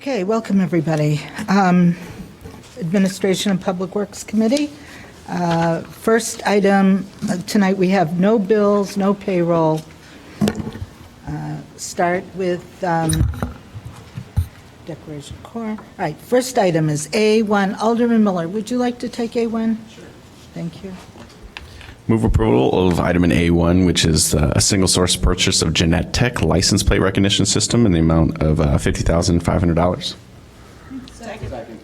Okay, welcome, everybody. Administration and Public Works Committee. First item, tonight we have no bills, no payroll. Start with Declaration of Core. All right, first item is A1. Alderman Miller, would you like to take A1? Sure. Thank you. Move approval of item in A1, which is a single source purchase of Jeanette Tech license plate recognition system in the amount of $50,500. Second.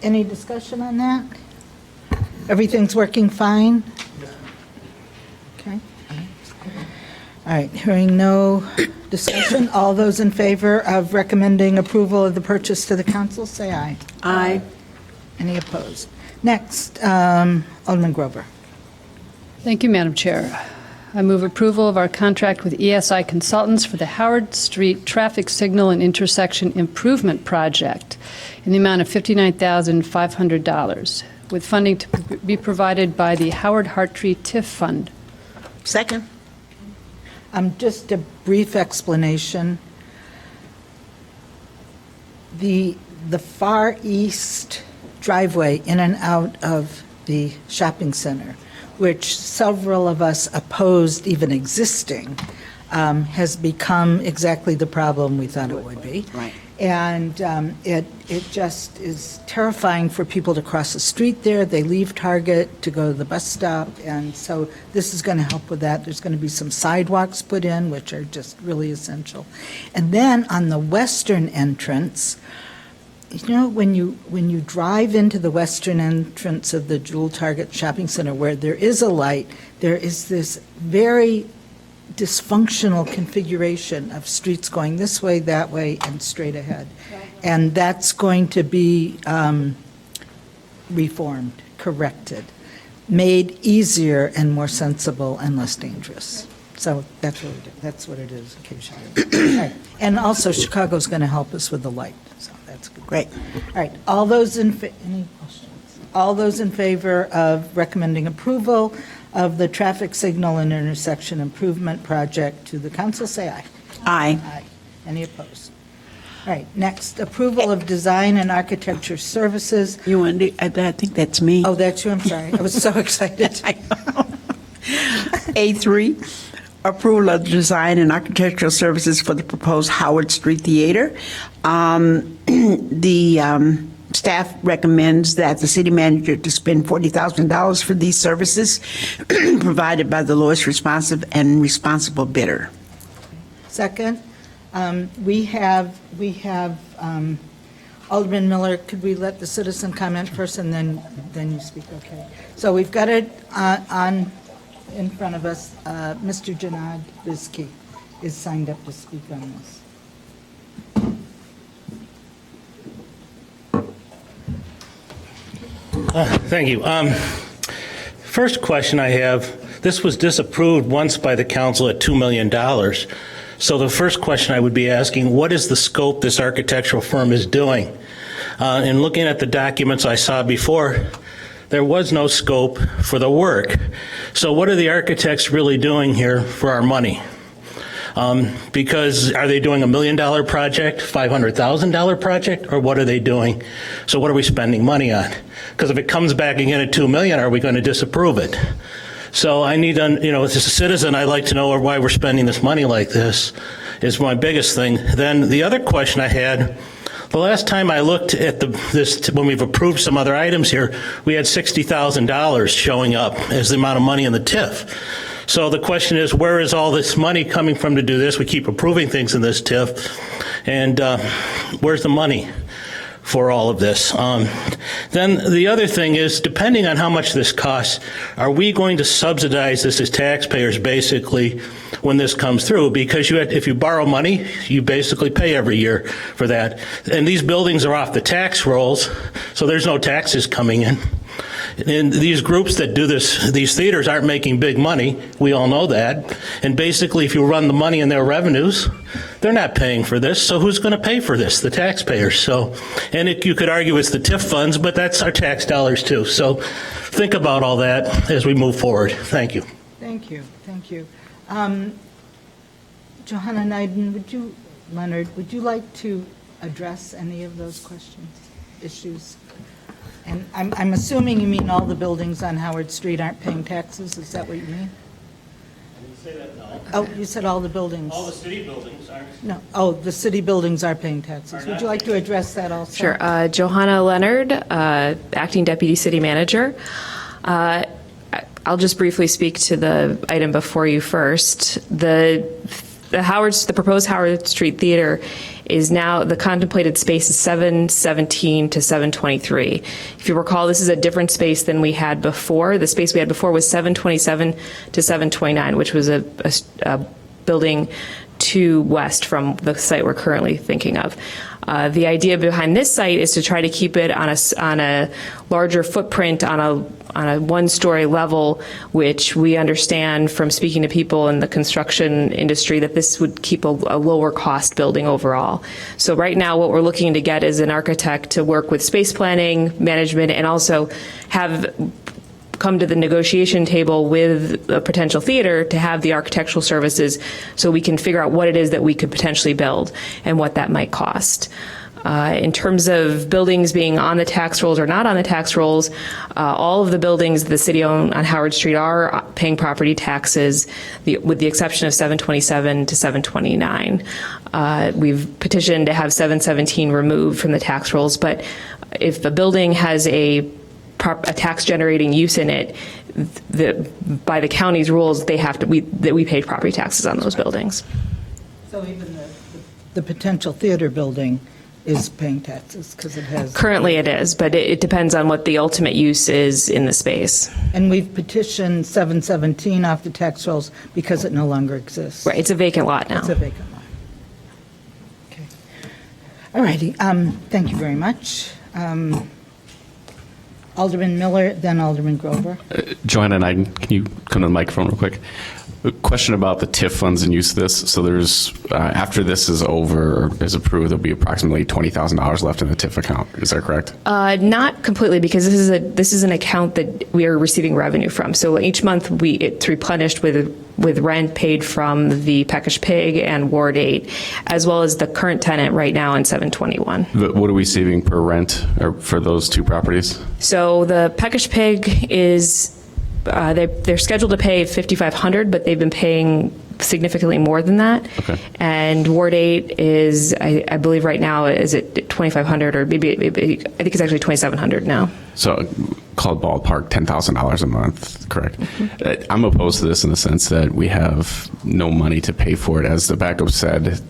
Any discussion on that? Everything's working fine? Okay. All right, hearing no discussion, all those in favor of recommending approval of the purchase to the council, say aye. Aye. Any opposed? Next, Alderman Grover. Thank you, Madam Chair. I move approval of our contract with ESI Consultants for the Howard Street Traffic Signal and Intersection Improvement Project in the amount of $59,500, with funding to be provided by the Howard Hartree TIF Fund. Second. Just a brief explanation. The Far East driveway in and out of the shopping center, which several of us opposed even existing, has become exactly the problem we thought it would be. Right. And it just is terrifying for people to cross the street there. They leave Target to go to the bus stop, and so this is going to help with that. There's going to be some sidewalks put in, which are just really essential. And then on the western entrance, you know, when you drive into the western entrance of the Jewel Target Shopping Center, where there is a light, there is this very dysfunctional configuration of streets going this way, that way, and straight ahead. And that's going to be reformed, corrected, made easier and more sensible and less dangerous. So that's what it is occasionally. All right. And also, Chicago's going to help us with the light, so that's good. Great. All right, all those any questions? All those in favor of recommending approval of the traffic signal and intersection improvement project to the council, say aye. Aye. Aye. Any opposed? All right, next, approval of design and architecture services. You want to, I think that's me. Oh, that's you, I'm sorry. I was so excited. A3, approval of design and architectural services for the proposed Howard Street Theater. The staff recommends that the city manager to spend $40,000 for these services provided by the lowest responsive and responsible bidder. Second, we have Alderman Miller, could we let the citizen comment first and then you speak? Okay. So we've got it on in front of us. Mr. Janad Bisky is signed up to speak on this. Thank you. First question I have, this was disapproved once by the council at $2 million. So the first question I would be asking, what is the scope this architectural firm is doing? In looking at the documents I saw before, there was no scope for the work. So what are the architects really doing here for our money? Because are they doing $1 million project, $500,000 project, or what are they doing? So what are we spending money on? Because if it comes back again at $2 million, are we going to disapprove it? So I need to, as a citizen, I'd like to know why we're spending this money like this is my biggest thing. Then the other question I had, the last time I looked at this, when we've approved some other items here, we had $60,000 showing up as the amount of money in the TIF. So the question is, where is all this money coming from to do this? We keep approving things in this TIF, and where's the money for all of this? Then the other thing is, depending on how much this costs, are we going to subsidize this as taxpayers basically when this comes through? Because if you borrow money, you basically pay every year for that. And these buildings are off the tax rolls, so there's no taxes coming in. And these groups that do this, these theaters aren't making big money. We all know that. And basically, if you run the money in their revenues, they're not paying for this. So who's going to pay for this? The taxpayers. So, and you could argue it's the TIF funds, but that's our tax dollars too. So think about all that as we move forward. Thank you. Thank you. Thank you. Johanna Neiden, Leonard, would you like to address any of those questions, issues? And I'm assuming you mean all the buildings on Howard Street aren't paying taxes? Is that what you mean? I didn't say that, no. Oh, you said all the buildings? All the city buildings aren't. No, oh, the city buildings are paying taxes. Would you like to address that also? Sure. Johanna Leonard, Acting Deputy City Manager. I'll just briefly speak to the item before you first. The proposed Howard Street Theater is now, the contemplated space is 717 to 723. If you recall, this is a different space than we had before. The space we had before was 727 to 729, which was a building to west from the site we're currently thinking of. The idea behind this site is to try to keep it on a larger footprint on a one-story level, which we understand from speaking to people in the construction industry that this would keep a lower cost building overall. So right now what we're looking to get is an architect to work with space planning, management, and also have come to the negotiation table with a potential theater to have the architectural services so we can figure out what it is that we could potentially build and what that might cost. In terms of buildings being on the tax rolls or not on the tax rolls, all of the buildings the city owns on Howard Street are paying property taxes, with the exception of 727 to 729. We've petitioned to have 717 removed from the tax rolls, but if a building has a tax-generating use in it, by the county's rules, we pay property taxes on those buildings. So even the potential theater building is paying taxes because it has... Currently it is, but it depends on what the ultimate use is in the space. And we've petitioned 717 off the tax rolls because it no longer exists. Right, it's a vacant lot now. It's a vacant lot. Okay. All righty. Thank you very much. Alderman Miller, then Alderman Grover. Joanna and I, can you come to the microphone real quick? A question about the TIF funds and use of this. So there's, after this is over, or is approved, there'll be approximately $20,000 left in the TIF account. Is that correct? Not completely, because this is an account that we are receiving revenue from. So each month it's replenished with rent paid from the Peckish Pig and Ward 8, as well as the current tenant right now in 721. But what are we receiving per rent or for those two properties? So the Peckish Pig is, they're scheduled to pay $5,500, but they've been paying significantly more than that. Okay. And Ward 8 is, I believe right now, is it $2,500 or maybe I think it's actually $2,700 now. So called ballpark $10,000 a month, correct? Mm-hmm. I'm opposed to this in the sense that we have no money to pay for it. As the backup said,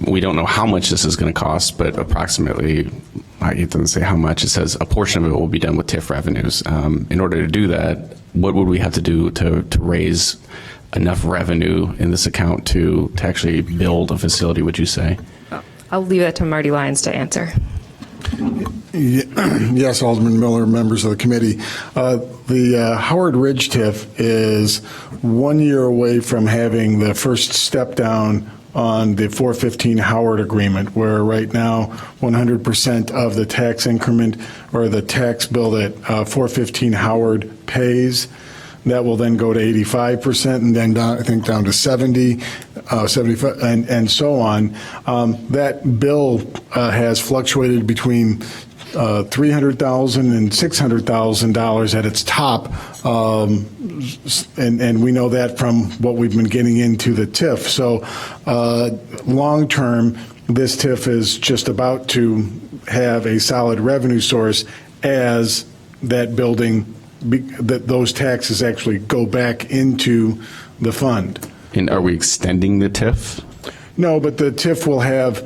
we don't know how much this is going to cost, but approximately, it doesn't say how much. It says a portion of it will be done with TIF revenues. In order to do that, what would we have to do to raise enough revenue in this account to actually build a facility, would you say? I'll leave that to Marty Lyons to answer. Yes, Alderman Miller, members of the committee. The Howard Ridge TIF is 1 year away from having the first step down on the 415 Howard agreement, where right now 100% of the tax increment or the tax bill that 415 Howard pays, that will then go to 85% and then I think down to 70, 75, and so on. That bill has fluctuated between $300,000 and $600,000 at its top, and we know that from what we've been getting into the TIF. So long term, this TIF is just about to have a solid revenue source as that building, that those taxes actually go back into the fund. And are we extending the TIF? No, but the TIF will have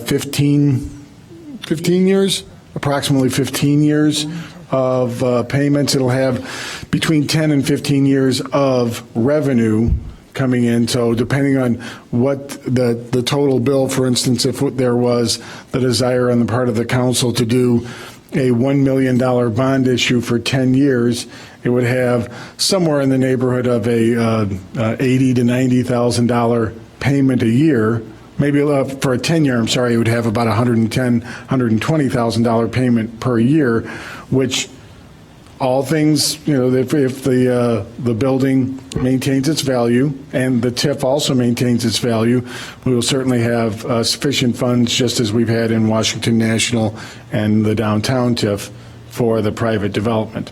15 years, approximately 15 years of payments. It'll have between 10 and 15 years of revenue coming in. So depending on what the total bill, for instance, if there was the desire on the part of the council to do a $1 million bond issue for 10 years, it would have somewhere in the neighborhood of a $80,000 to $90,000 payment a year. Maybe for a 10-year, I'm sorry, it would have about $110,000, $120,000 payment per year, which all things, if the building maintains its value and the TIF also maintains its value, we will certainly have sufficient funds, just as we've had in Washington National and the downtown TIF, for the private development.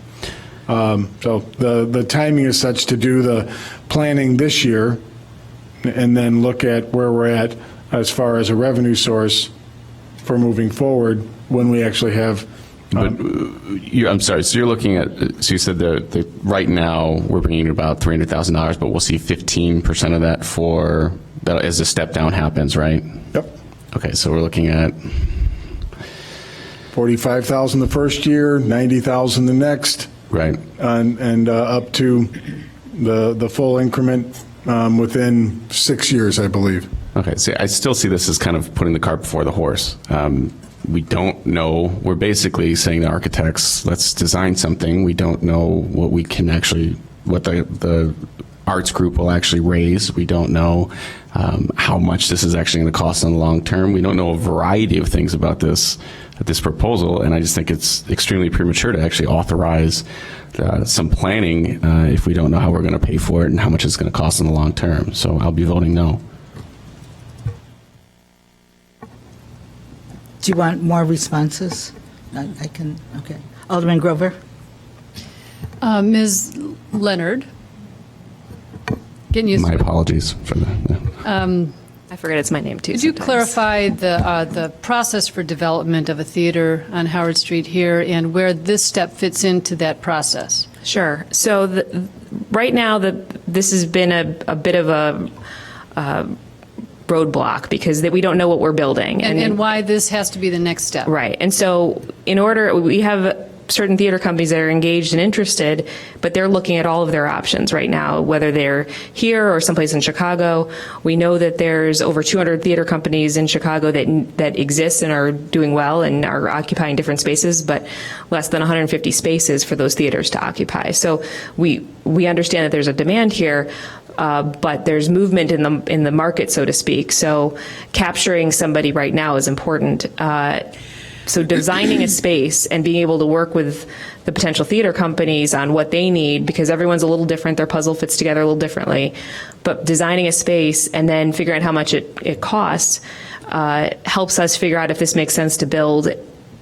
So the timing is such to do the planning this year and then look at where we're at as far as a revenue source for moving forward when we actually have. I'm sorry. So you're looking at. So you said the right now we're bringing in about $300,000, but we'll see 15% of that for that as a step down happens, right? Yep. Okay. So we're looking at $45,000 the first year, $90,000 the next, right. and up to the full increment within 6 years, I believe. Okay. So I still see this as kind of putting the cart before the horse. We don't know. We're basically saying to architects, let's design something. We don't know what we can actually, what the arts group will actually raise. We don't know how much this is actually going to cost in the long term. We don't know a variety of things about this proposal, and I just think it's extremely premature to actually authorize some planning if we don't know how we're going to pay for it and how much it's going to cost in the long term. So I'll be voting no. Do you want more responses? I can, okay. Alderman Grover? Ms. Leonard? Getting used My to it. apologies for that. I forget it's my name too. Could you sometimes. clarify the process for development of a theater on Howard Street here and where this step fits into that process? Sure. So right now, this has been a bit of a roadblock because we don't know what we're building. And why this has to be the next step? Right. And so we have certain theater companies that are engaged and interested, but they're looking at all of their options right now, whether they're here or someplace in Chicago. We know that there's over 200 theater companies in Chicago that exist and are doing well and are occupying different spaces, but less than 150 spaces for those theaters to occupy. So we understand that there's a demand here, but there's movement in the market, so to speak. So capturing somebody right now is important. So designing a space and being able to work with the potential theater companies on what they need, because everyone's a little different, their puzzle fits together a little differently, but designing a space and then figuring out how much it costs helps us figure out if this makes sense to build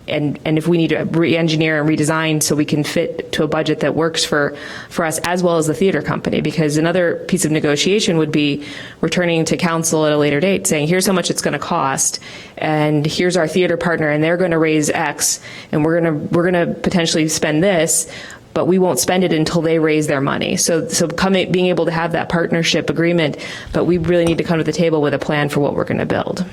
and if we need to re-engineer and redesign so we can fit to a budget that works for us as well as the theater company. Because another piece of negotiation would be returning to council at a later date saying, here's how much it's going to cost, and here's our theater partner, and they're going to raise X, and we're going to potentially spend this, but we won't spend it until they raise their money. So being able to have that partnership agreement, but we really need to come to the table with a plan for what we're going to build.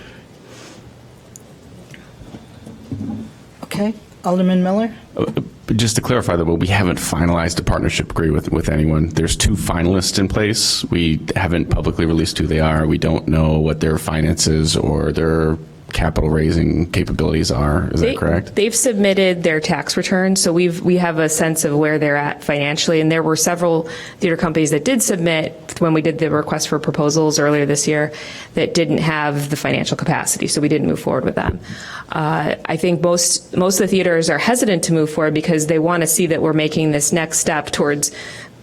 Okay. Alderman Miller? But just to clarify, though, we haven't finalized a partnership agreement with anyone. There's 2 finalists in place. We haven't publicly released who they are. We don't know what their finances or their capital raising capabilities are. Is that correct? They've submitted their tax returns, so we have a sense of where they're at financially. And there were several theater companies that did submit when we did the request for proposals earlier this year that didn't have the financial capacity, so we didn't move forward with them. I think most of the theaters are hesitant to move forward because they want to see that we're making this next step towards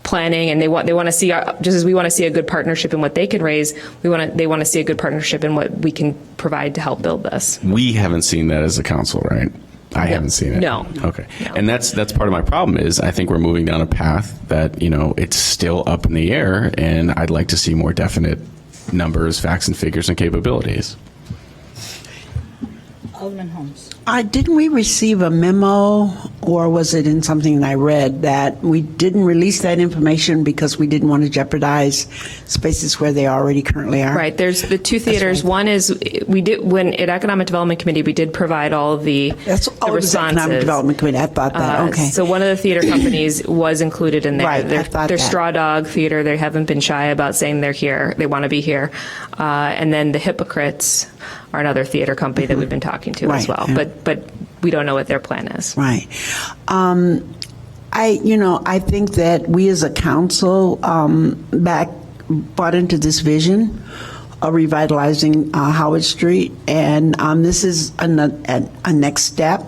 planning, and they want to see, just as we want to see a good partnership in what they can raise, they want to see a good partnership in what we can provide to help build this. We haven't seen that as a council, right? I haven't seen it. No. Okay. No. And that's part of my problem is I think we're moving down a path that, it's still up in the air, and I'd like to see more definite numbers, facts and figures and capabilities. Alderman Holmes? Didn't we receive a memo, or was it in something that I read, that we didn't release that information because we didn't want to jeopardize spaces where they already currently are? Right. There's the 2 theaters. One is when at Economic Development Committee we did provide all of the That's the it was responses. Economic Development Committee. I thought that. Okay. So one of the theater companies was included in there. Right, I They're thought that. Straw Dog Theater. They haven't been shy about saying they're here. They want to be here. And then the Hypocrites are another theater company that we've been talking to as Right, well. yeah. But we don't know what their plan is. Right. I think that we as a council bought into this vision of revitalizing Howard Street, and this is a next step.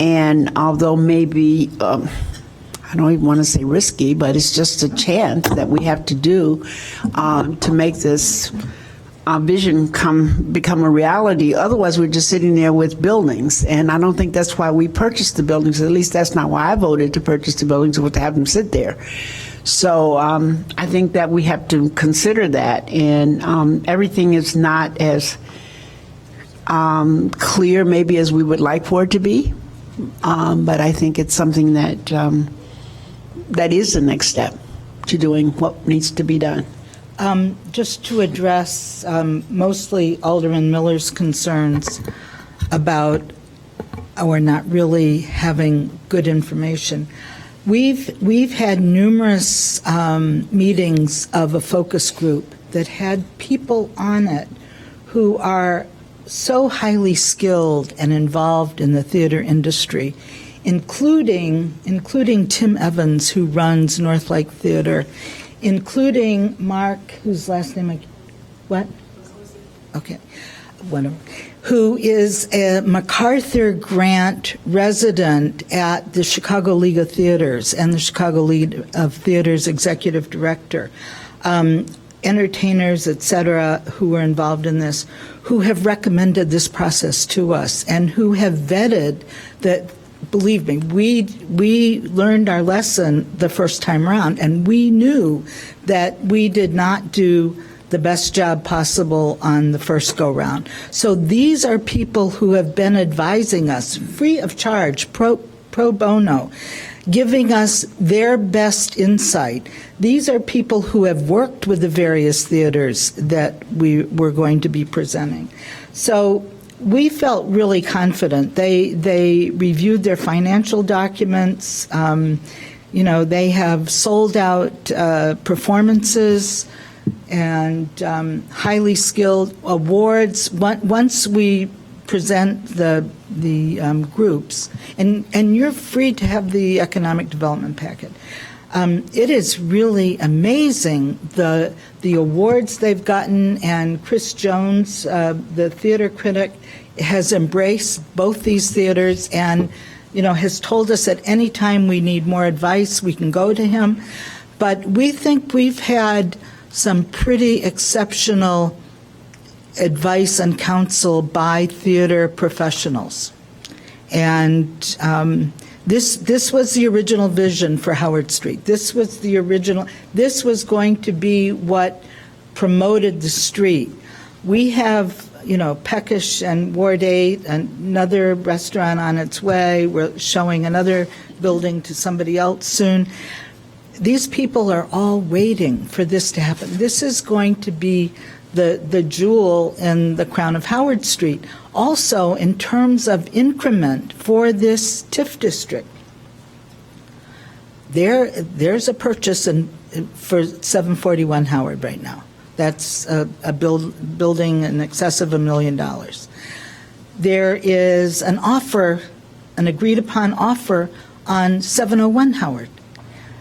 And although maybe I don't even want to say risky, but it's just a chance that we have to do to make this vision become a reality. Otherwise, we're just sitting there with buildings, and I don't think that's why we purchased the buildings. At least that's not why I voted to purchase the buildings, was to have them sit there. So I think that we have to consider that, and everything is not as clear maybe as we would like for it to be, but I think it's something that that is the next step to doing what needs to be done. Just to address mostly Alderman Miller's concerns about our not really having good information. We've had numerous meetings of a focus group that had people on it who are so highly skilled and involved in the theater industry, including Tim Evans, who runs North Lake Theater, including Mark, whose last name what? Okay, whatever. Who is a MacArthur Grant resident at the Chicago League of Theaters and the Chicago League of Theaters executive director. Entertainers, et cetera, who were involved in this, who have recommended this process to us and who have vetted that. Believe me, we learned our lesson the first time around, and we knew that we did not do the best job possible on the first go-round. So these are people who have been advising us free of charge, pro bono, giving us their best insight. These are people who have worked with the various theaters that we were going to be presenting. So we felt really confident. They reviewed their financial documents. They have sold out performances and highly skilled awards. Once we present the groups, and you're free to have the economic development packet. It is really amazing the awards they've gotten, and Chris Jones, the theater critic, has embraced both these theaters and has told us at any time we need more advice, we can go to him. But we think we've had some pretty exceptional advice and counsel by theater professionals. And this was the original vision for Howard Street. This was going to be what promoted the street. We have, Peckish and Ward 8, another restaurant on its way. We're showing another building to somebody else soon. These people are all waiting for this to happen. This is going to be the jewel in the crown of Howard Street. Also, in terms of increment for this TIF district, there's a purchase for 741 Howard right now. That's a building in excess of $1 million. There is an offer, an agreed-upon offer on 701 Howard.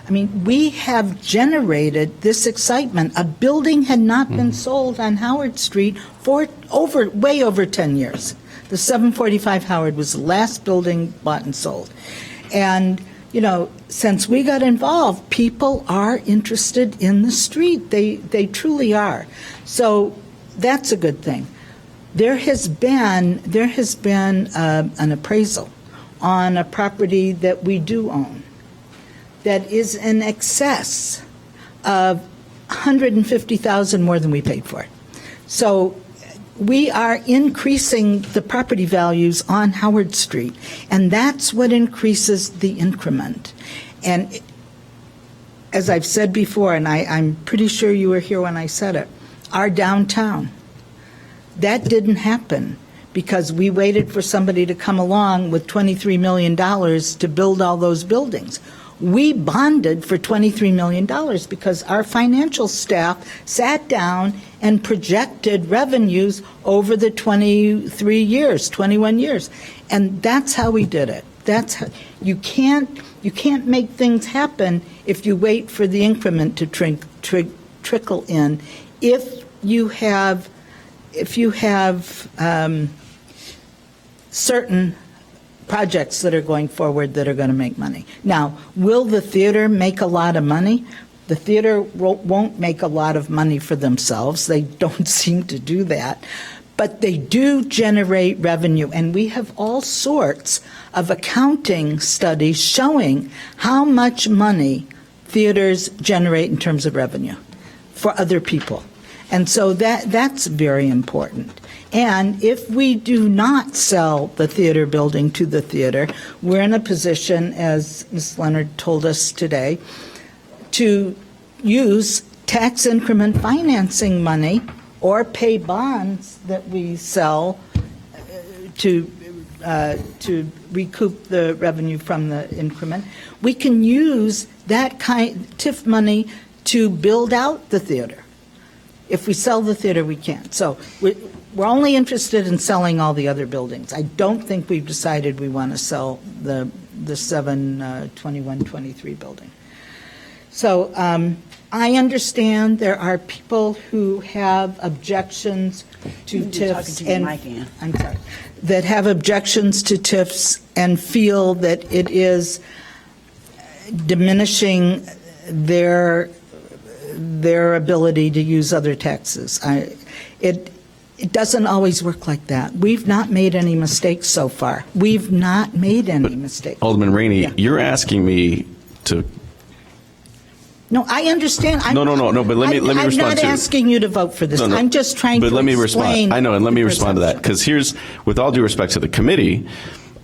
I mean, we have generated this excitement. A building had not been sold on Howard Street for way over 10 years. The 745 Howard was the last building bought and sold. And, since we got involved, people are interested in the street. They truly are. So that's a good thing. There has been an appraisal on a property that we do own that is in excess of $150,000 more than we paid for it. So we are increasing the property values on Howard Street, and that's what increases the increment. And as I've said before, and I'm pretty sure you were here when I said it, our downtown, that didn't happen because we waited for somebody to come along with $23 million to build all those buildings. We bonded for $23 million because our financial staff sat down and projected revenues over the 21 years. And that's how we did it. That's how, you can't make things happen if you wait for the increment to trickle in. If you have certain projects that are going forward that are going to make money. Now, will the theater make a lot of money? The theater won't make a lot of money for themselves. They don't seem to do that. But they do generate revenue, and we have all sorts of accounting studies showing how much money theaters generate in terms of revenue for other people. And so that's very important. And if we do not sell the theater building to the theater, we're in a position, as Ms. Leonard told us today, to use tax increment financing money or pay bonds that we sell to recoup the revenue from the increment. We can use that kind TIF money to build out the theater. If we sell the theater, we can't. So we're only interested in selling all the other buildings. I don't think we've decided we want to sell the 721-23 building. So I understand there are people who have objections to TIFs I'm sorry, that have objections to TIFs and feel that it is diminishing their ability to use other taxes. It doesn't always work like that. We've not made any mistakes so far. We've not made any mistakes. Alderman Rainey, Yeah. you're asking me to. No, I understand. No, but let me respond I'm not to- asking you to vote for this. No. I'm just trying to But let me respond. explain I know, and let me the respond to that, perception. because with all due respect to the committee,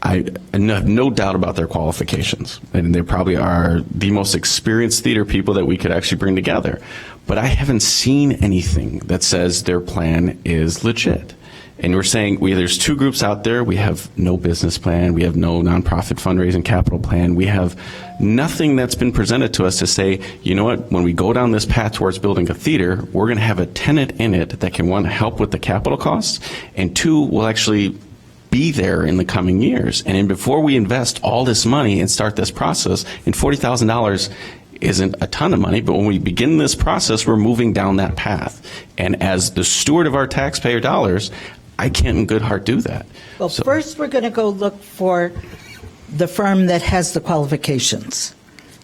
I have no doubt about their qualifications, and they probably are the most experienced theater people that we could actually bring together. But I haven't seen anything that says their plan is legit. And we're saying there's two groups out there. We have no business plan. We have no nonprofit fundraising capital plan. We have nothing that's been presented to us to say, you know what, when we go down this path towards building a theater, we're going to have a tenant in it that can, one, help with the capital costs, and two, will actually be there in the coming years. And before we invest all this money and start this process, and $40,000 isn't a ton of money, but when we begin this process, we're moving down that path. And as the steward of our taxpayer dollars, I can't in good heart do that. Well, So- first, we're going to go look for the firm that has the qualifications.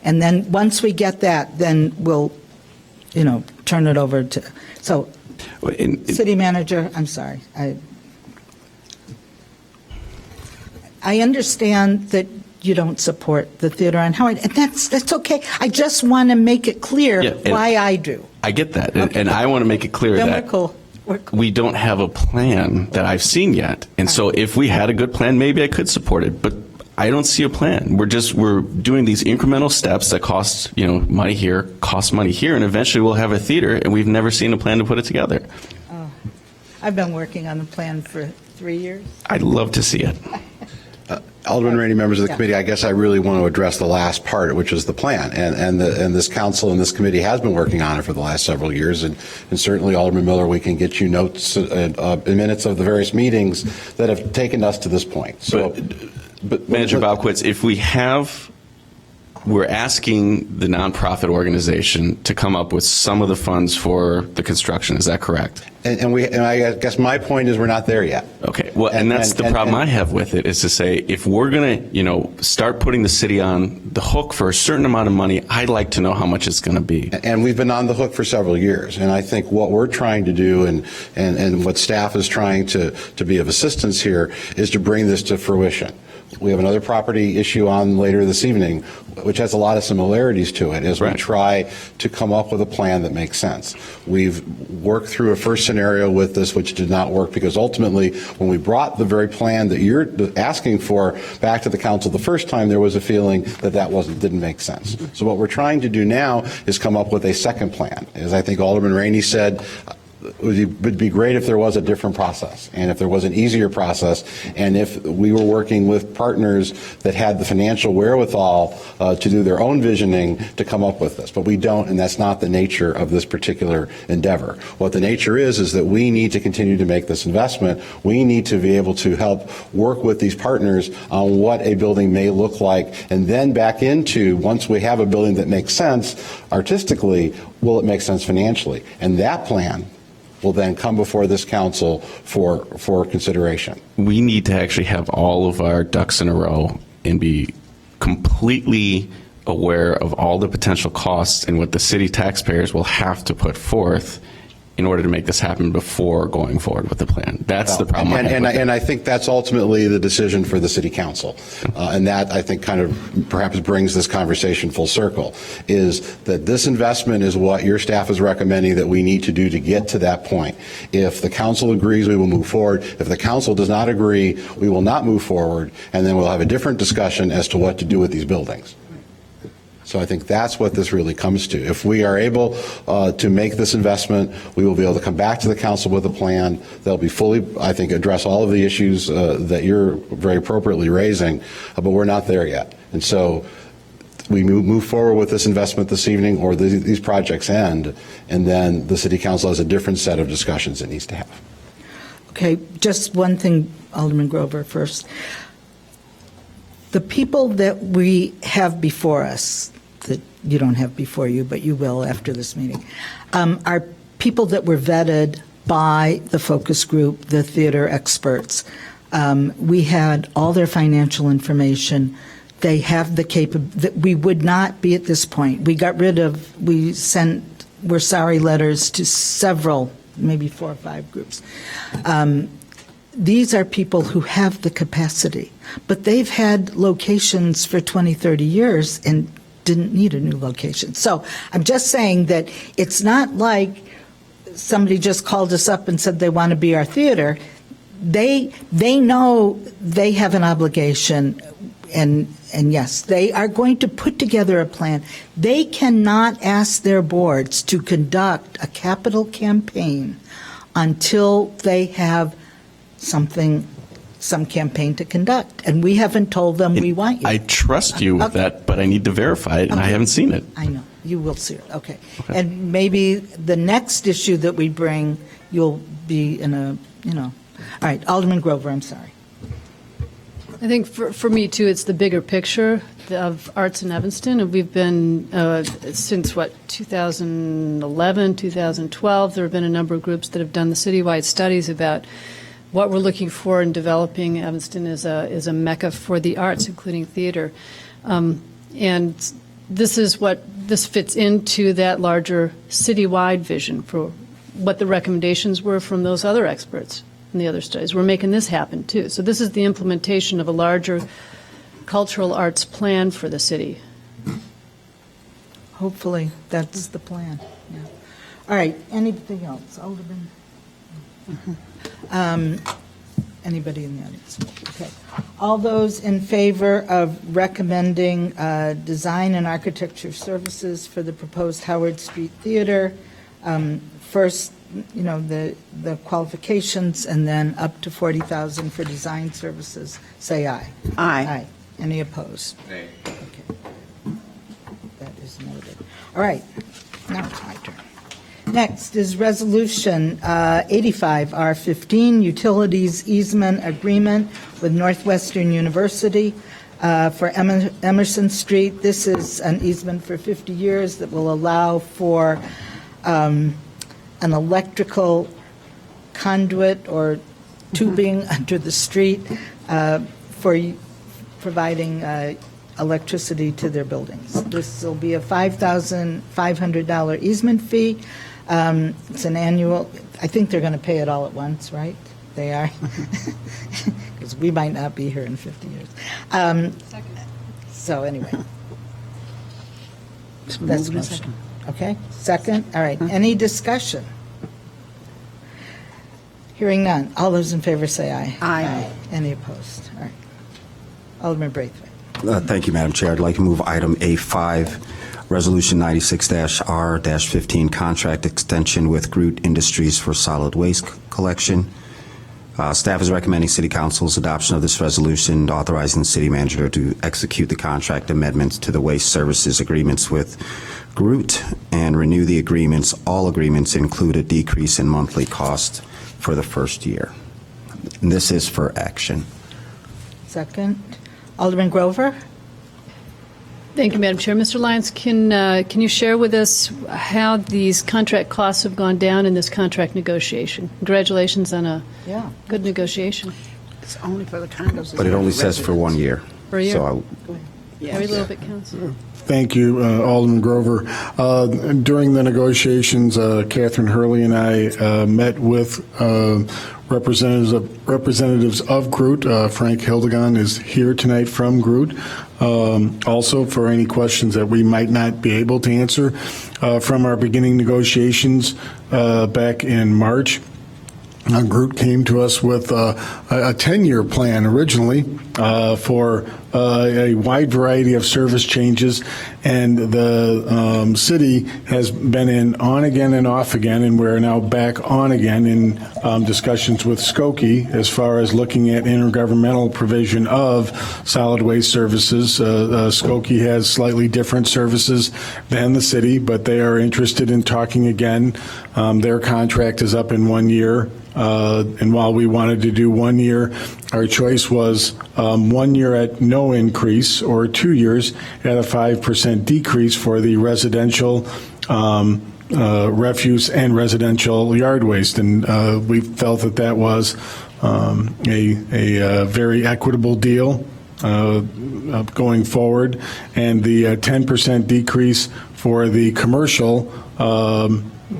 And then, once we get that, then we'll, turn it over to, so, City Manager, I'm sorry. I understand that you don't support the theater on Howard, and that's okay. I just want to make it clear Yeah, and why I do. I get that, and I want to make it clear Then that we're cool. We're cool. we don't have a plan that I've seen yet. And so if we had a good plan, maybe I could support it, but I don't see a plan. We're doing these incremental steps that cost, money here, and eventually we'll have a theater, and we've never seen a plan to put it together. I've been working on the plan for 3 years. I'd love to see it. Alderman Rainey, members of the Yeah. committee, I guess I really want to address the last part, which is the plan. And this council and this committee has been working on it for the last several years. And certainly, Alderman Miller, we can get you notes and minutes of the various meetings that have taken us to this point. So, but Manager Bobkowitz, we're asking the nonprofit organization to come up with some of the funds for the construction. Is that correct? And I guess my point is we're not there yet. Okay. Well, and that's the problem I have with it, is to say, if we're going to, start putting the city on the hook for a certain amount of money, I'd like to know how much it's going to be. And we've been on the hook for several years. And I think what we're trying to do and what staff is trying to be of assistance here is to bring this to fruition. We have another property issue on later this evening, which has a lot of similarities to it, as we Right. try to come up with a plan that makes sense. We've worked through a first scenario with this, which did not work, because ultimately, when we brought the very plan that you're asking for back to the council the first time, there was a feeling that didn't make sense. So what we're trying to do now is come up with a second plan. As I think Alderman Rainey said, it would be great if there was a different process, and if there was an easier process, and if we were working with partners that had the financial wherewithal to do their own visioning to come up with this. But we don't, and that's not the nature of this particular endeavor. What the nature is that we need to continue to make this investment. We need to be able to help work with these partners on what a building may look like, and then back into, once we have a building that makes sense artistically, will it make sense financially? And that plan will then come before this council for consideration. We need to actually have all of our ducks in a row and be completely aware of all the potential costs and what the city taxpayers will have to put forth in order to make this happen before going forward with the plan. That's the problem. And I think that's ultimately the decision for the city council. And that, I think, kind of perhaps brings this conversation full circle, is that this investment is what your staff is recommending that we need to do to get to that point. If the council agrees, we will move forward. If the council does not agree, we will not move forward, and then we'll have a different discussion as to what to do with these buildings. So I think that's what this really comes to. If we are able to make this investment, we will be able to come back to the council with a plan. They'll be fully, I think, address all of the issues that you're very appropriately raising, but we're not there yet. And so we move forward with this investment this evening, or these projects end, and then the city council has a different set of discussions it needs to have. Okay, just one thing, Alderman Grover, first. The people that we have before us, that you don't have before you, but you will after this meeting, are people that were vetted by the focus group, the theater experts. We had all their financial information. They have the we would not be at this point. We sent we're sorry letters to several, maybe 4 or 5 groups. These are people who have the capacity, but they've had locations for 20, 30 years and didn't need a new location. So I'm just saying that it's not like somebody just called us up and said they want to be our theater. They know they have an obligation, and yes, they are going to put together a plan. They cannot ask their boards to conduct a capital campaign until they have some campaign to conduct, and we haven't told them we want you. I trust you with Okay. that, but I need to verify it, and I Okay. haven't seen it. I know, you will see it, okay. And maybe the next issue that we bring, you'll be in a, all right, Alderman Grover, I'm sorry. I think for me, too, it's the bigger picture of arts in Evanston. And we've been, since 2011, 2012, there have been a number of groups that have done the citywide studies about what we're looking for in developing Evanston is a mecca for the arts, including theater. And this fits into that larger citywide vision for what the recommendations were from those other experts in the other studies. We're making this happen, too. So this is the implementation of a larger cultural arts plan for the city. Hopefully, that's the plan. Yeah. All right, anything else? Alderman? Anybody in the audience? Okay. All those in favor of recommending design and architecture services for the proposed Howard Street Theater, first, the qualifications, and then up to $40,000 for design services, say aye. Aye. Any opposed? Nay. Okay. That is noted. All right, now it's my turn. Next is Resolution 85R15, Utilities Easement Agreement with Northwestern University for Emerson Street. This is an easement for 50 years that will allow for an electrical conduit or tubing under the street for providing electricity to their buildings. This will be a $5,500 easement fee. It's an annual, I think they're going to pay it all at once, right? They are? Because we might not be here in 50 years. So anyway. That's the motion. Okay, second? All right, any discussion? Hearing none. All those in favor say aye. Aye. Any opposed? All right. Alderman Braithwaite. Thank you, Madam Chair. I'd like to move item A5, Resolution 96-R-15, contract extension with Groot Industries for solid waste collection. Staff is recommending City Council's adoption of this resolution, authorizing the city manager to execute the contract amendments to the waste services agreements with Groot and renew the agreements. All agreements include a decrease in monthly cost for the first year. And this is for action. Second. Alderman Grover? Thank you, Madam Chair. Mr. Lyons, can you share with us how these contract costs have gone down in this contract negotiation? Congratulations on a Yeah. good negotiation. It's only for the condos. But it only says for 1 year. For a year. So Every little bit counts. Thank you, Alderman Grover. During the negotiations, Catherine Hurley and I met with representatives of Groot. Frank Hildegon is here tonight from Groot. Also, for any questions that we might not be able to answer from our beginning negotiations back in March. Groot came to us with a 10-year plan originally for a wide variety of service changes, and the city has been in on again and off again, and we're now back on again in discussions with Skokie as far as looking at intergovernmental provision of solid waste services. Skokie has slightly different services than the city, but they are interested in talking again. Their contract is up in 1 year. And while we wanted to do 1 year, our choice was 1 year at no increase or 2 years at a 5% decrease for the residential refuse and residential yard waste. And we felt that that was a very equitable deal going forward. And the 10% decrease for the commercial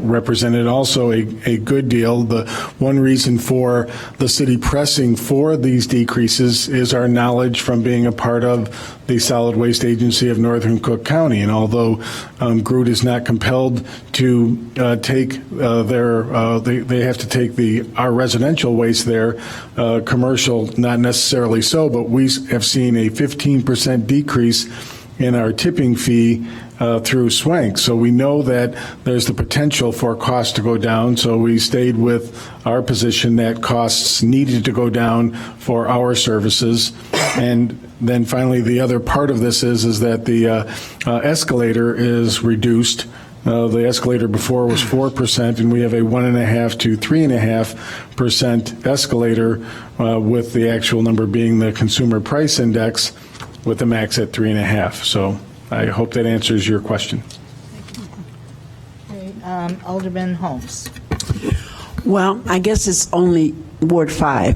represented also a good deal. The one reason for the city pressing for these decreases is our knowledge from being a part of the Solid Waste Agency of Northern Cook County. And although Groot is not compelled to take they have to take our residential waste there, commercial not necessarily so, but we have seen a 15% decrease in our tipping fee through Swank. So we know that there's the potential for costs to go down, so we stayed with our position that costs needed to go down for our services. And then finally, the other part of this is that the escalator is reduced. The escalator before was 4%, and we have a 1.5% to 3.5% escalator, with the actual number being the consumer price index, with the max at 3.5%. So I hope that answers your question. Alderman Holmes. Well, I guess it's only Ward 5.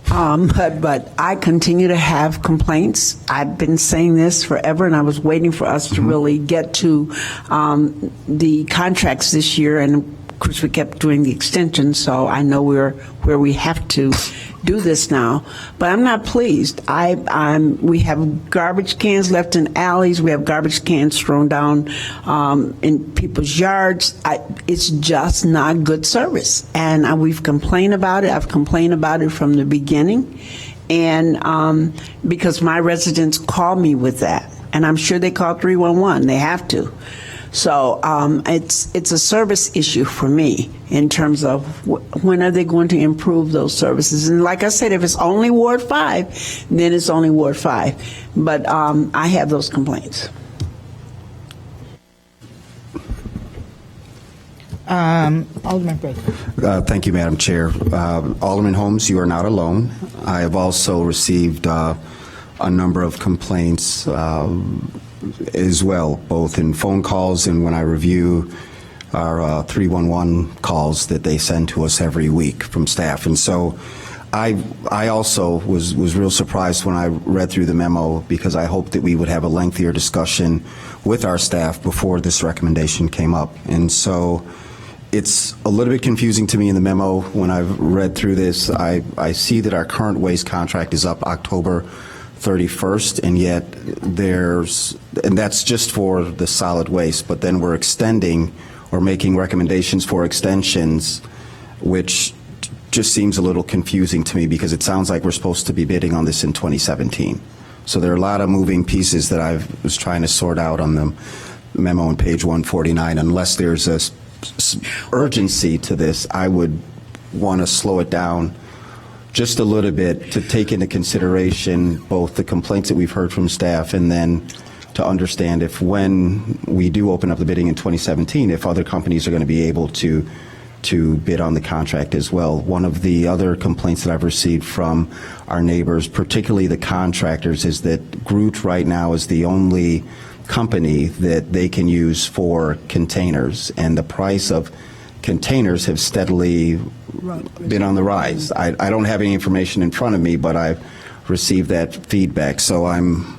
But I continue to have complaints. I've been saying this forever, and I was waiting for us to really get to the contracts this year. And of course, we kept doing the extension, so I know we're where we have to do this now. But I'm not pleased. We have garbage cans left in alleys. We have garbage cans thrown down in people's yards. It's just not good service. And we've complained about it. I've complained about it from the beginning. And because my residents call me with that. And I'm sure they call 311. They have to. So it's a service issue for me in terms of when are they going to improve those services. And like I said, if it's only Ward 5, then it's only Ward 5. But I have those complaints. Alderman Braker. Thank you, Madam Chair. Alderman Holmes, you are not alone. I have also received a number of complaints as well, both in phone calls and when I review our 311 calls that they send to us every week from staff. And so I also was real surprised when I read through the memo, because I hoped that we would have a lengthier discussion with our staff before this recommendation came up. And so it's a little bit confusing to me in the memo when I've read through this. I see that our current waste contract is up October 31st, and yet and that's just for the solid waste, but then we're extending or making recommendations for extensions, which just seems a little confusing to me, because it sounds like we're supposed to be bidding on this in 2017. So there are a lot of moving pieces that I was trying to sort out on the memo on page 149. Unless there's a urgency to this, I would want to slow it down just a little bit to take into consideration both the complaints that we've heard from staff, and then to understand if when we do open up the bidding in 2017, if other companies are going to be able to to bid on the contract as well. One of the other complaints that I've received from our neighbors, particularly the contractors, is that Groot right now is the only company that they can use for containers, and the price of containers have steadily been on the rise. I don't have any information in front of me, but I've received that feedback, so I'm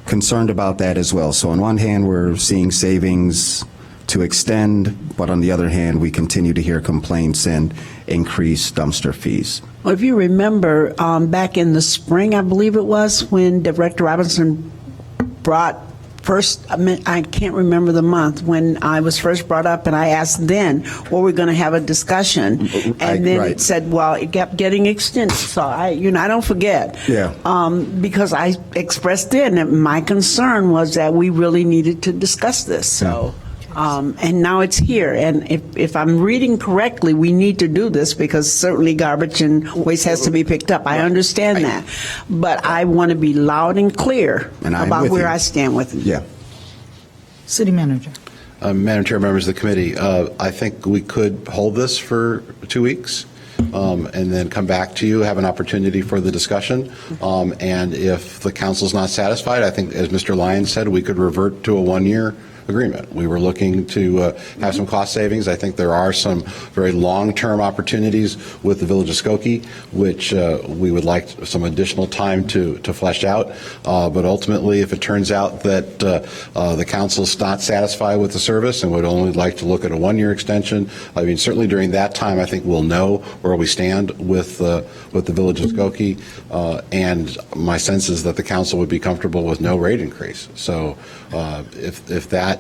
concerned about that as well. So on one hand, we're seeing savings to extend, but on the other hand, we continue to hear complaints and increased dumpster fees. Well, if you remember, back in the spring, I believe it was, when Director Robinson brought first, I can't remember the month, when I was first brought up, and I asked then, were we going to have a discussion? And then right. it said, well, it kept getting extended. So I don't forget. Yeah. Because I expressed then that my concern was that we really needed to discuss this. So. And now it's here, and if I'm reading correctly, we need to do this because certainly garbage and waste has to be picked up. I understand that, but I want to be loud and clear And I'm about with where you. I stand with it. Yeah. City Manager. Madam Chair, members of the committee, I think we could hold this for 2 weeks and then come back to you, have an opportunity for the discussion. And if the council's not satisfied, I think, as Mr. Lyons said, we could revert to a one-year agreement. We were looking to have some cost savings. I think there are some very long-term opportunities with the Village of Skokie, which we would like some additional time to flesh out. But ultimately, if it turns out that the council's not satisfied with the service and would only like to look at a one-year extension, I mean, certainly during that time, I think we'll know where we stand with the Village of Skokie. And my sense is that the council would be comfortable with no rate increase. So if that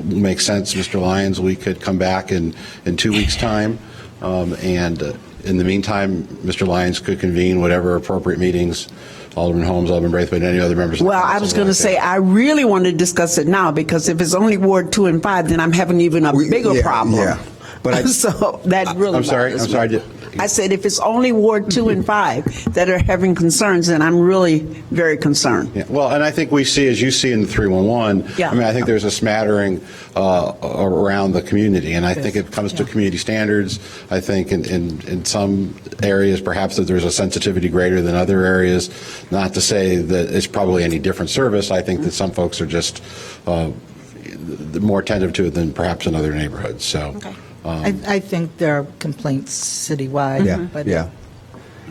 makes sense, Mr. Lyons, we could come back in 2 weeks' time. And in the meantime, Mr. Lyons could convene whatever appropriate meetings, Alderman Holmes, Alderman Braithwaite, and any other members of the Well, council I was would going to like say, I really want to discuss it now because if it's only Ward 2 and 5, then I'm having even a bigger problem. Yeah. But So that really I'm sorry. bothers me. I said if it's only Ward 2 and 5 that are having concerns, then I'm really very concerned. Yeah, well, and I think we see, as you see in the 311, Yeah. I mean, I think there's a smattering around the community, and I think it comes to community standards. I think in some areas, perhaps that there's a sensitivity greater than other areas. Not to say that it's probably any different service. I think that some folks are just more attentive to it than perhaps in other neighborhoods. So. I think there are complaints citywide. Yeah, but yeah.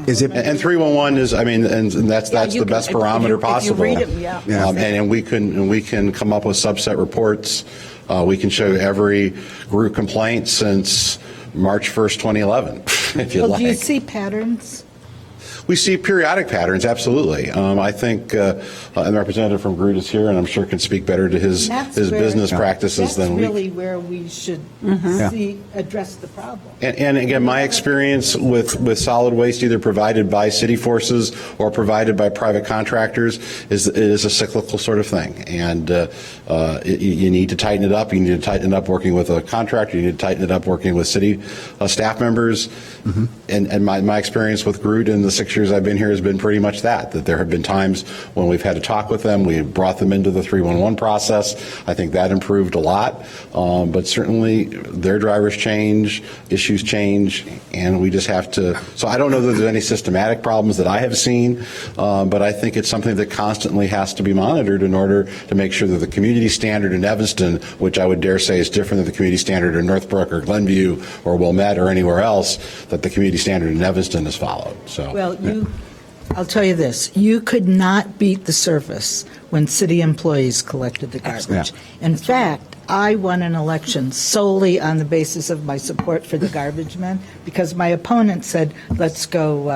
Is it? And 311 is, I mean, and that's you the best can- if barometer you possible. read it, yeah. Yeah. And we can come up with subset reports. We can show every group complaint since March 1st, 2011, if you Well, like. do you see patterns? We see periodic patterns, absolutely. I think, and the representative from Groot is here, and I'm sure can speak better to his That's business where- practices than we. That's really where we should address the problem. And again, my experience with solid waste, either provided by city forces or provided by private contractors, is it is a cyclical sort of thing. And you need to tighten it up. You need to tighten it up working with a contractor. You need to tighten it up working with city staff members. And my experience with Groot in the 6 years I've been here has been pretty much that there have been times when we've had to talk with them. We brought them into the 311 process. I think that improved a lot. But certainly their drivers change, issues change, and we just have to. So I don't know that there's any systematic problems that I have seen, but I think it's something that constantly has to be monitored in order to make sure that the community standard in Evanston, which I would dare say is different than the community standard in Northbrook or Glenview or Wilmette or anywhere else, that the community standard in Evanston is followed. So. Well, I'll tell you this, you could not beat the service when city employees collected the garbage. In fact, I won an election solely on the basis of my support for the garbage men because my opponent said, let's go,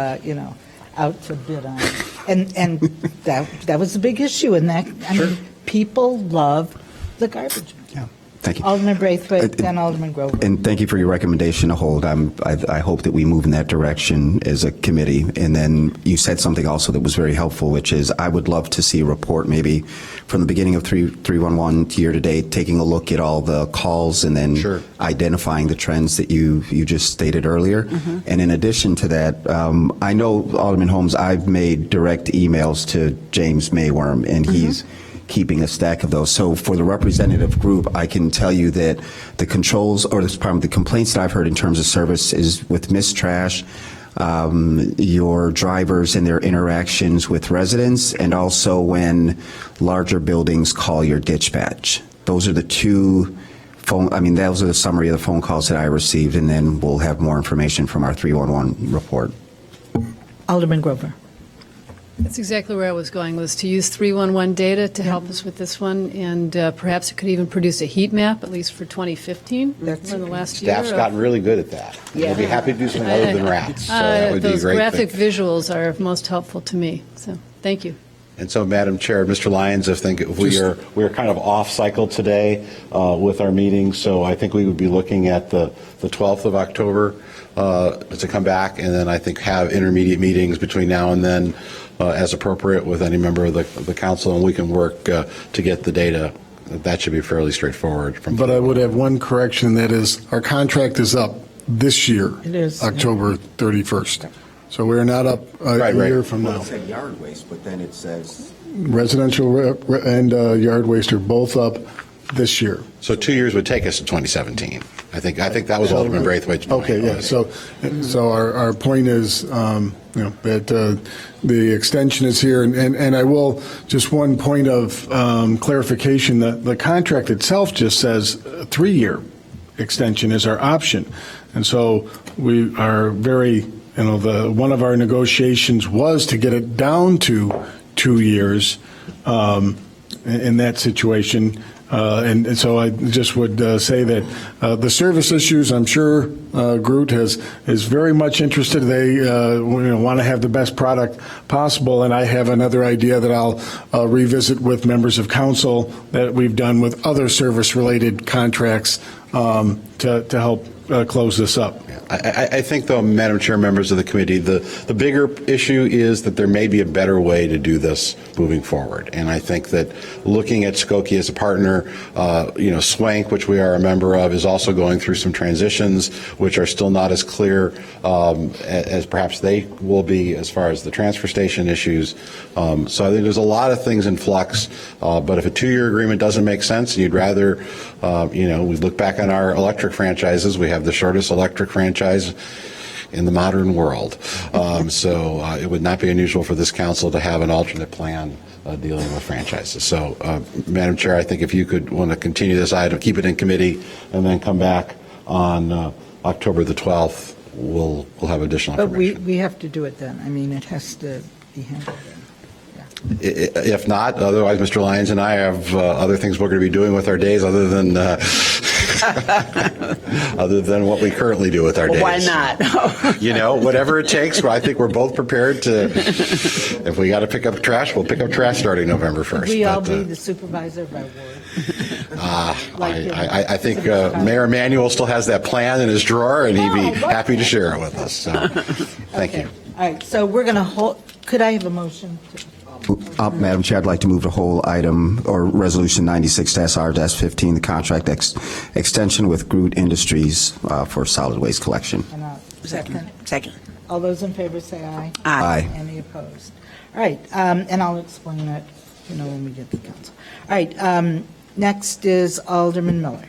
out to bid on it. And that was a big issue in that. I mean, people love the garbage men. Yeah. Thank you. Alderman Braithwaite, then Alderman Grover. And thank you for your recommendation to hold. I hope that we move in that direction as a committee. And then you said something also that was very helpful, which is I would love to see a report maybe from the beginning of 311 to year to date, taking a look at all the calls and then identifying the trends that you just stated earlier. And in addition to that, I know, Alderman Holmes, I've made direct emails to James Mayworm, and keeping a stack of those. So for the representative group, I can tell you that the controls, or the complaints that I've heard in terms of service is with missed trash, your drivers and their interactions with residents, and also when larger buildings call your dispatch. Those are the two those are the summary of the phone calls that I received, and then we'll have more information from our 311 report. Alderman Grover. That's exactly where I was going, was to use 311 data to help us with this one, and perhaps it could even produce a heat map, at least for 2015, for the last year. Staff's gotten really good at that. We'll be happy to do something other than rats. So that would be a Those great graphic thing. visuals are most helpful to me, so thank you. And so, Madam Chair, Mr. Lyons, if we are kind of off cycle today with our meeting, so I think we would be looking at the 12th of October to come back, and then I think have intermediate meetings between now and then as appropriate with any member of the council, and we can work to get the data. That should be fairly straightforward. But I would have one correction, that is, our contract is up this year. It is. October 31st. So we're not up a year from now. It said yard waste, but then it says... Residential and yard waste are both up this year. So 2 years would take us to 2017. I think that was Alderman Braithwaite's point. Okay, yeah, so our point is, that the extension is here, and I will, just one point of clarification, the contract itself just says a 3-year extension is our option. And so we are very, one of our negotiations was to get it down to 2 years in that situation. And so I just would say that the service issues, I'm sure Groot is very much interested. They want to have the best product possible, and I have another idea that I'll revisit with members of council that we've done with other service-related contracts to help close this up. I think, though, Madam Chair, members of the committee, the bigger issue is that there may be a better way to do this moving forward. And I think that looking at Skokie as a partner, Swank, which we are a member of, is also going through some transitions, which are still not as clear as perhaps they will be as far as the transfer station issues. So I think there's a lot of things in flux. But if a 2-year agreement doesn't make sense, and you'd rather, we look back on our electric franchises, we have the shortest electric franchise in the modern world. So it would not be unusual for this council to have an alternate plan dealing with franchises. So, Madam Chair, I think if you could want to continue this item, keep it in committee, and then come back on October the 12th, we'll have additional information. But we have to do it then. I mean, it has to be handled then. If not, otherwise, Mr. Lyons and I have other things we're going to be doing with our days other than other than what we currently do with our days. Why not? Whatever it takes. I think we're both prepared to. If we got to pick up trash, we'll pick up trash starting November 1st. We all be the supervisor by ward. I think Mayor Emanuel still has that plan in his drawer, and he'd be happy to share it with us. So, thank you. All right, so we're going to hold. Could I have a motion? Madam Chair, I'd like to move the whole item, or Resolution 96-R-15, the contract extension with Groot Industries for solid waste collection. Second. Second. All those in favor say aye. Aye. Any opposed? All right, and I'll explain it, when we get to council. All right, next is Alderman Miller.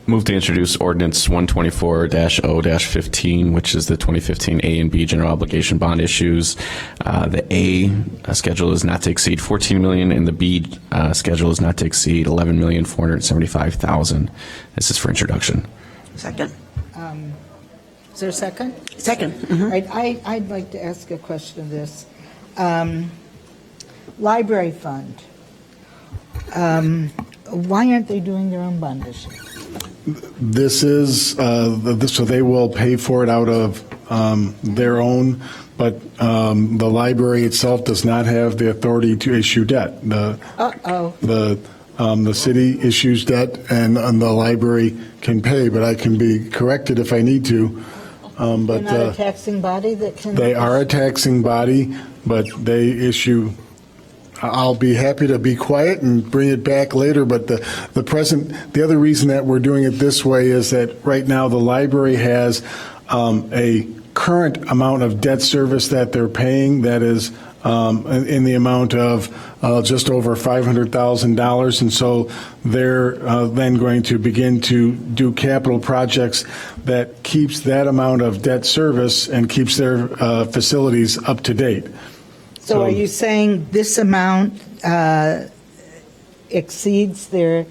Move to introduce ordinance 124-0-15, which is the 2015 A and B general obligation bond issues. The A schedule is not to exceed $14 million, and the B schedule is not to exceed $11,475,000. This is for introduction. Second. Is there a second? Second. All right, I'd like to ask a question of this. Library fund. Why aren't they doing their own bond issue? This is, so they will pay for it out of their own, but the library itself does not have the authority to issue debt. The city issues debt, and the library can pay, but I can be corrected if I need to. They're not a taxing body that can... They are a taxing body, but they issue... I'll be happy to be quiet and bring it back later, but the other reason that we're doing it this way is that right now the library has a current amount of debt service that they're paying that is in the amount of just over $500,000. And so they're then going to begin to do capital projects that keeps that amount of debt service and keeps their facilities up to date. So are you saying this amount exceeds their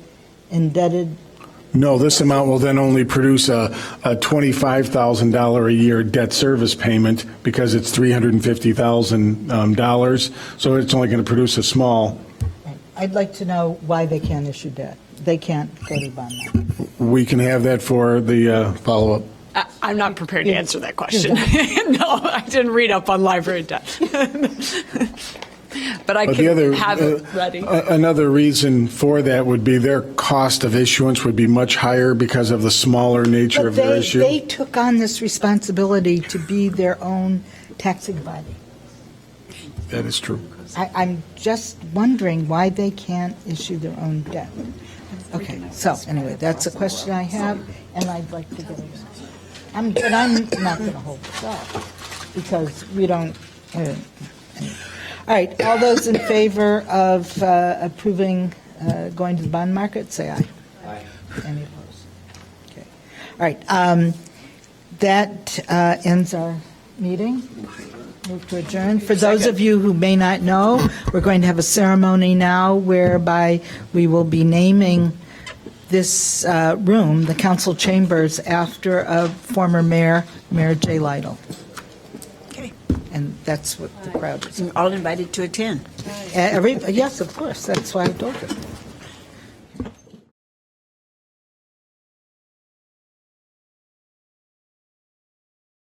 indebted? No, this amount will then only produce a $25,000 a year debt service payment because it's $350,000. So it's only going to produce a small. I'd like to know why they can't issue debt. They can't go to bond market. We can have that for the follow-up. I'm not prepared to answer that question. No, I didn't read up on library debt. But I But can have it ready. Another reason for that would be their cost of issuance would be much higher because of the smaller nature But of their issue. they took on this responsibility to be their own taxing body. That is true. I'm just wondering why they can't issue their own debt. Okay, so anyway, that's a question I have, and I'd like to get it. But I'm not going to hold this up because we don't. All right, all those in favor of approving going to the bond market, say aye. Aye. Any opposed? Okay. All right, that ends our meeting. Move to adjourn. For those of you who may not know, we're going to have a ceremony now whereby we will be naming this room, the council chambers, after a former mayor, Mayor Jay Lytle. Okay. And that's what the crowd is. All invited to attend. Yes, of course. That's why I told you.